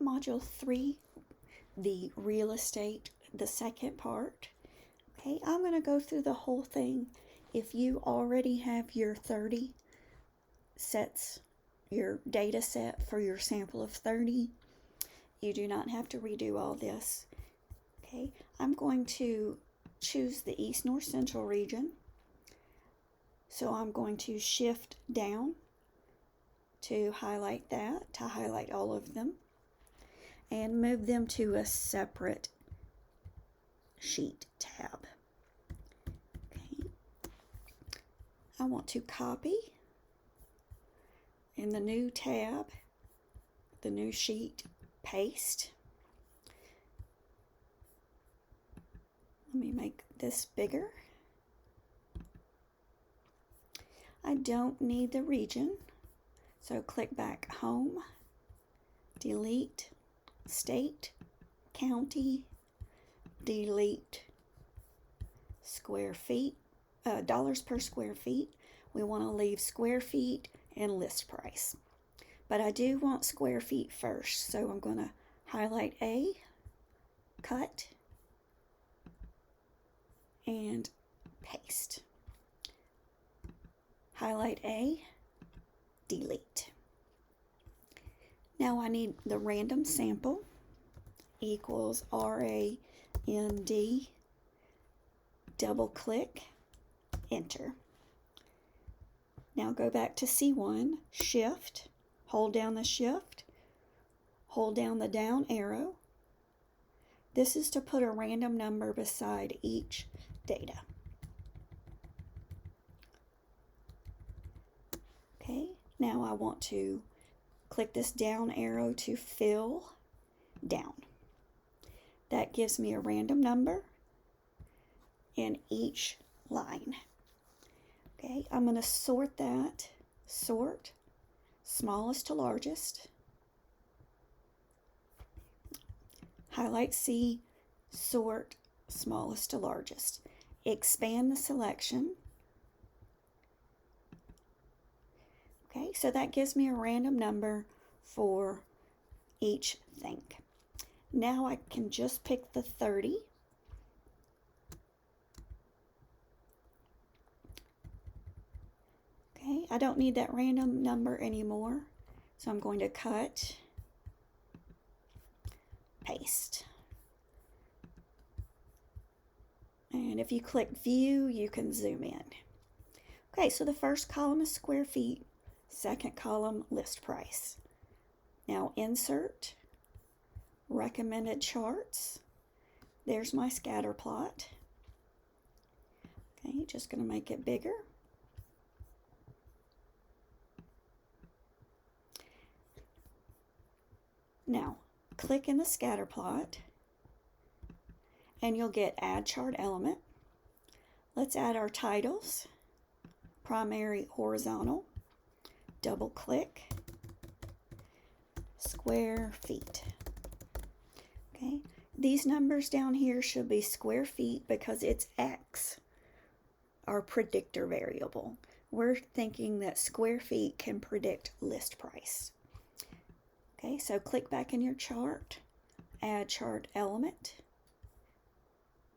Module 3, the real estate, the second part. Okay, I'm going to go through the whole thing. If you already have your 30 sets, your data set for your sample of 30, you do not have to redo all this. Okay, I'm going to choose the East North Central region. So I'm going to shift down to highlight that, to highlight all of them, and move them to a separate sheet tab. Okay. I want to copy in the new tab, the new sheet, paste. Let me make this bigger. I don't need the region, so click back home, delete state, county, delete square feet, dollars per square feet. We want to leave square feet and list price. But I do want square feet first, so I'm going to highlight A, cut, and paste. Highlight A, delete. Now I need the random sample equals RAND, double click, enter. Now go back to C1, shift, hold down the shift, hold down the down arrow. This is to put a random number beside each data. Okay, now I want to click this down arrow to fill down. That gives me a random number in each line. Okay, I'm going to sort that, sort smallest to largest. Highlight C, sort smallest to largest. Expand the selection. Okay, so that gives me a random number for each thing. Now I can just pick the 30. Okay, I don't need that random number anymore, so I'm going to cut, paste. And if you click view, you can zoom in. Okay, so the first column is square feet. Second column, list price. Now insert, recommended charts. There's my scatter plot. Okay, just going to make it bigger. Now, click in the scatter plot, and you'll get add chart element. Let's add our titles, primary horizontal. Double click, square feet. Okay, these numbers down here should be square feet because it's X, our predictor variable. We're thinking that square feet can predict list price. Okay, so click back in your chart, add chart element,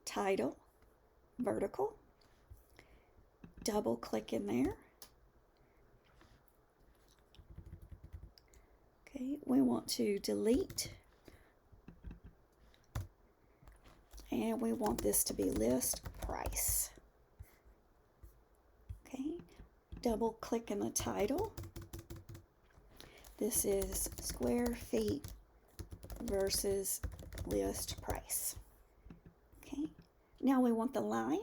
title, vertical, double click in there. Okay, we want to delete, and we want this to be list price. Okay, double click in the title. This is square feet versus list price. Okay, now we want the line.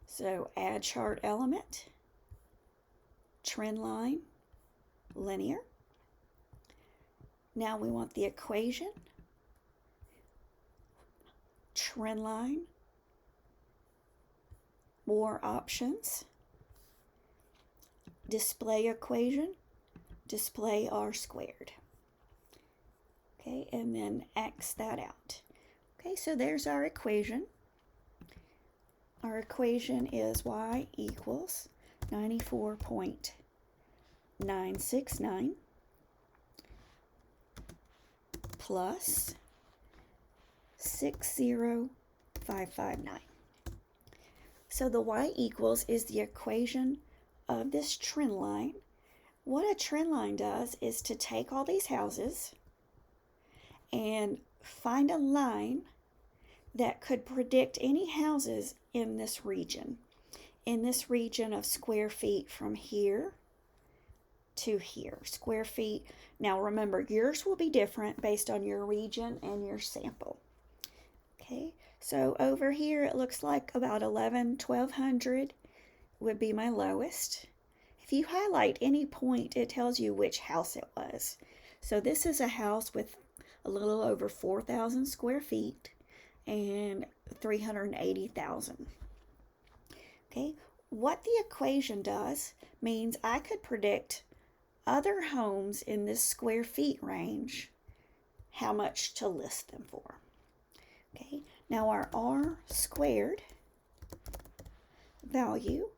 So add chart element, trend line, linear. Now we want the equation, trend line, more options, display equation, display R squared. Okay, and then X that out. Okay, so there's our equation. Our equation is y equals 94.969 plus 60559. So the y equals is the equation of this trend line. What a trend line does is to take all these houses and find a line that could predict any houses in this region of square feet from here to here. Square feet. Now remember, yours will be different based on your region and your sample. Okay, so over here it looks like about 1200 would be my lowest. If you highlight any point, it tells you which house it was. So this is a house with a little over 4,000 square feet and 380,000. Okay, what the equation does means I could predict other homes in this square feet range, how much to list them for. Okay, now our R squared value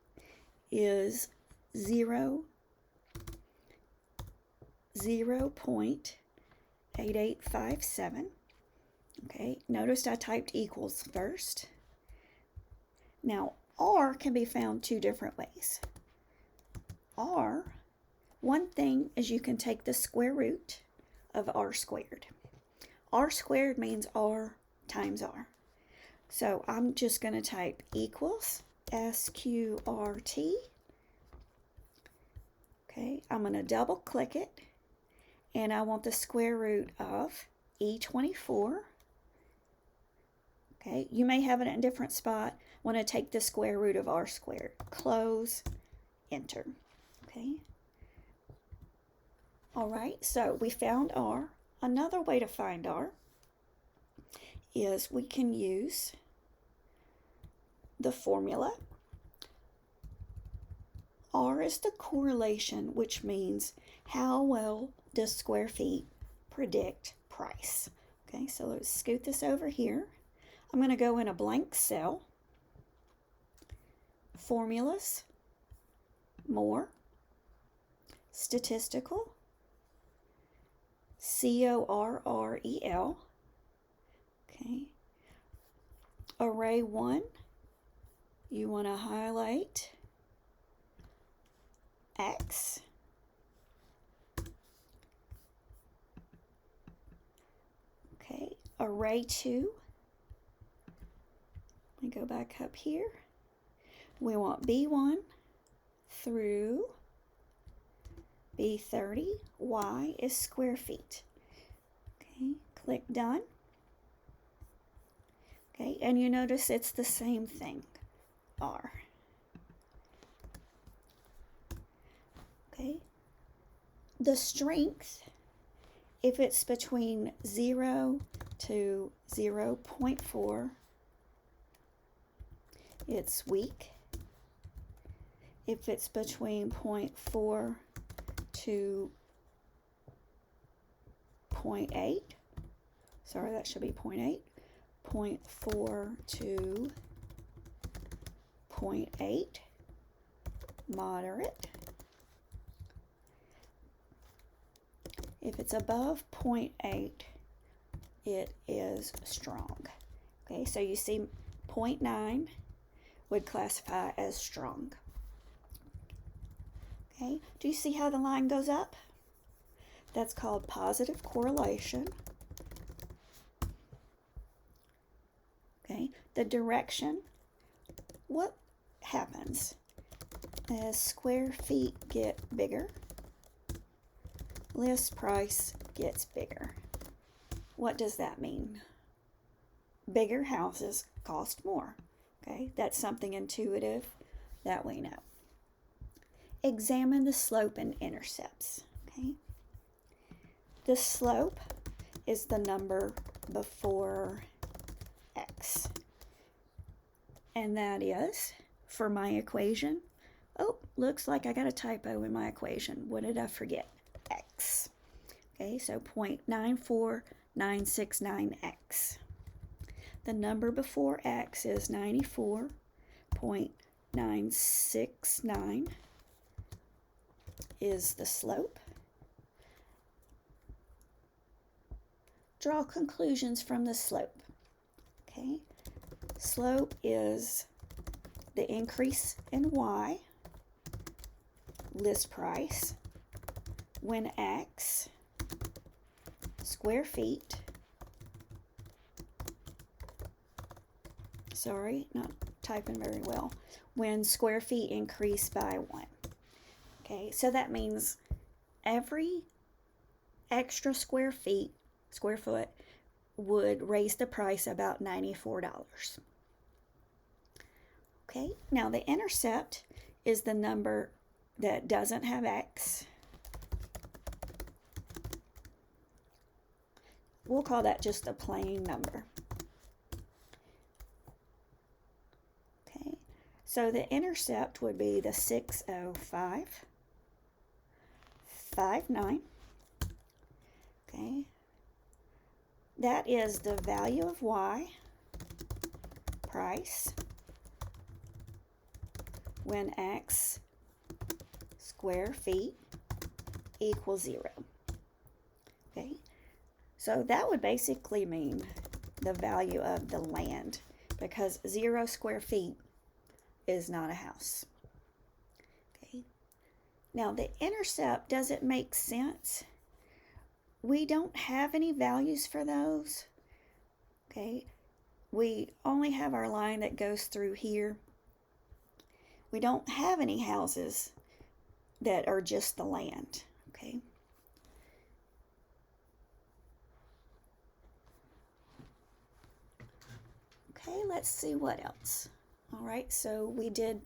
is 0.8857. Okay, notice I typed equals first. Now R can be found two different ways. R, one thing is you can take the square root of R squared. R squared means R times R. So I'm just going to type equals SQRT. Okay, I'm going to double click it, and I want the square root of E24. Okay, you may have it in a different spot. Want to take the square root of R squared. Close, enter. Okay. All right, so we found R. Another way to find R is we can use the formula. R is the correlation, which means how well does square feet predict price. Okay, so let's scoot this over here. I'm going to go in a blank cell. Formulas, more, statistical, CORREL. Okay. Array 1, you want to highlight X. Okay, array 2. Let me go back up here. We want B1 through B30. Y is square feet. Okay, click done. Okay, and you notice it's the same thing, R. Okay, the strength, if it's between 0 to 0.4, it's weak. If it's between 0.4 to 0.8, sorry, that should be 0.8, 0.4 to 0.8, moderate. If it's above 0.8, it is strong. Okay, so you see 0.9 would classify as strong. Okay, do you see how the line goes up? That's called positive correlation. Okay, the direction, what happens as square feet get bigger, list price gets bigger. What does that mean? Bigger houses cost more. Okay, that's something intuitive that we know. Examine the slope and intercepts. Okay, the slope is the number before X, and that is, for my equation, oh, looks like I got a typo in my equation. What did I forget? X. Okay, so 0.94969X. The number before X is 94.969 is the slope. draw conclusions from the slope. Okay, slope is the increase in Y, list price, when X, square feet, sorry, not typing very well, when square feet increase by 1. Okay, so that means every extra square foot would raise the price about $94. Okay, now the intercept is the number that doesn't have X. We'll call that just a plain number. Okay, so the intercept would be the 605.59. Okay, that is the value of Y, price, when X square feet equals 0. Okay, so that would basically mean the value of the land, because 0 square feet is not a house. Okay, now the intercept, does it make sense? We don't have any values for those. Okay, we only have our line that goes through here. We don't have any houses that are just the land. Okay, okay, let's see what else. All right, so we did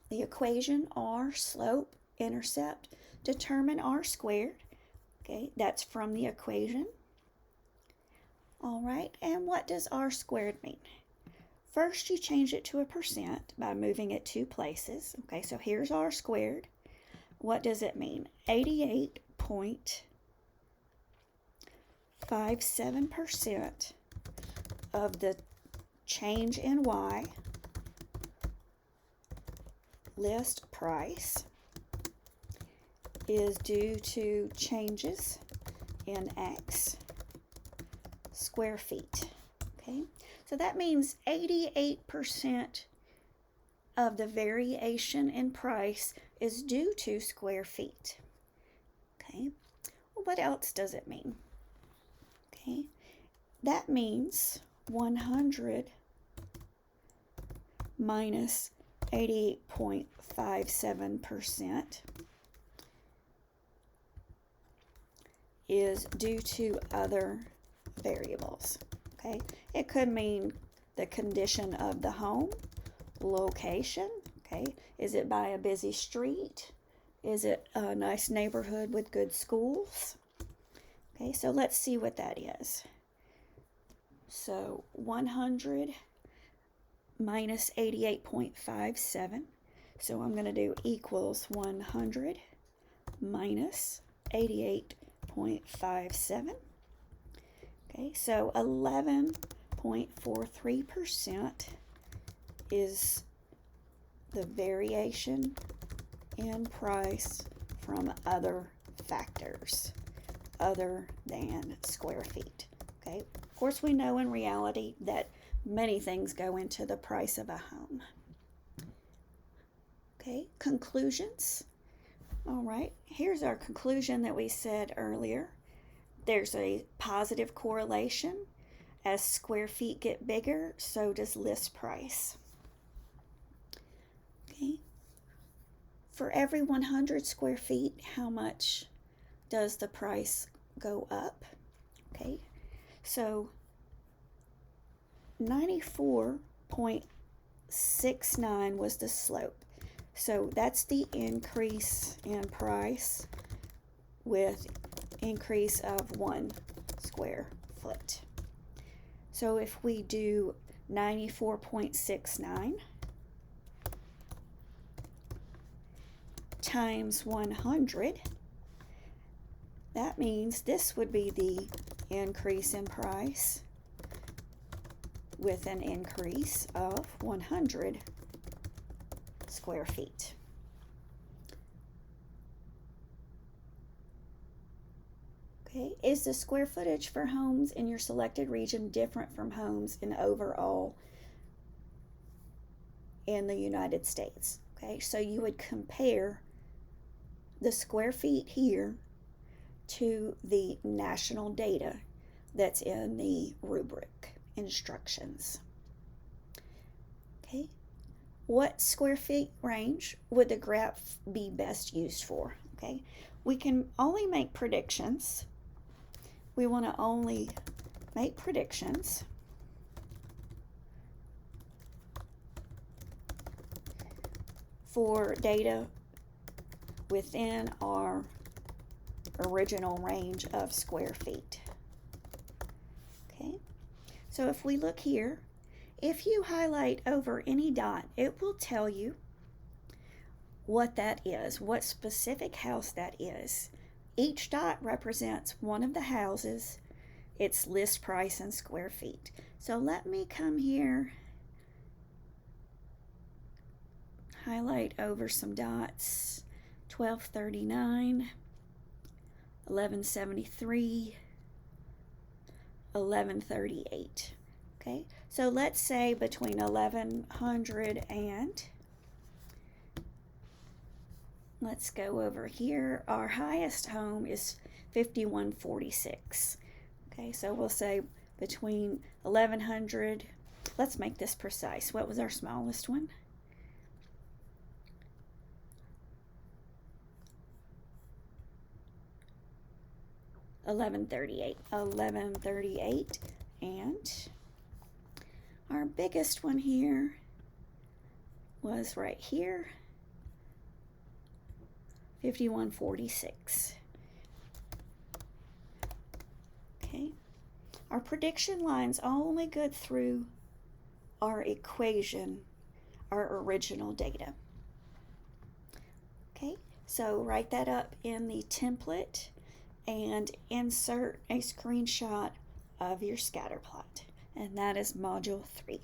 the equation R, slope, intercept, determine R squared. Okay, that's from the equation. All right, and what does R squared mean? First, you change it to a percent by moving it 2 places. Okay, so here's R squared. What does it mean? 88.57% of the change in Y, list price, is due to changes in X, square feet. Okay, so that means 88% of the variation in price is due to square feet. Okay, well, what else does it mean? Okay, that means 100 minus 88.57% is due to other variables. Okay, it could mean the condition of the home, location. Okay, is it by a busy street? Is it a nice neighborhood with good schools? Okay, so let's see what that is. So 100 minus 88.57. So I'm going to do equals 100 minus 88.57. Okay, so 11.43% is the variation in price from other factors other than square feet. Okay, of course we know in reality that many things go into the price of a home. Okay, conclusions. All right, here's our conclusion that we said earlier. There's a positive correlation. As square feet get bigger, so does list price. Okay, for every 100 square feet, how much does the price go up? Okay, so 94.69 was the slope. So that's the increase in price with increase of 1 square foot. So if we do 94.69 times 100, that means this would be the increase in price with an increase of 100 square feet. Okay, is the square footage for homes in your selected region different from homes in overall in the United States? Okay, so you would compare the square feet here to the national data that's in the rubric instructions. Okay, what square feet range would the graph be best used for? Okay, we can only make predictions. We want to only make predictions for data within our original range of square feet. Okay, so if we look here, if you highlight over any dot, it will tell you what that is, what specific house that is. Each dot represents one of the houses, its list price in square feet. So let me come here, highlight over some dots, 1239, 1173, 1138. Okay, so let's say between 1100 and, let's go over here, our highest home is 5146. Okay, so we'll say between 1100, let's make this precise. What was our smallest one? $1138, and our biggest one here was right here, 5146. Okay, our prediction line's only good through our equation, our original data. Okay, so write that up in the template and insert a screenshot of your scatter plot, and that is module 3.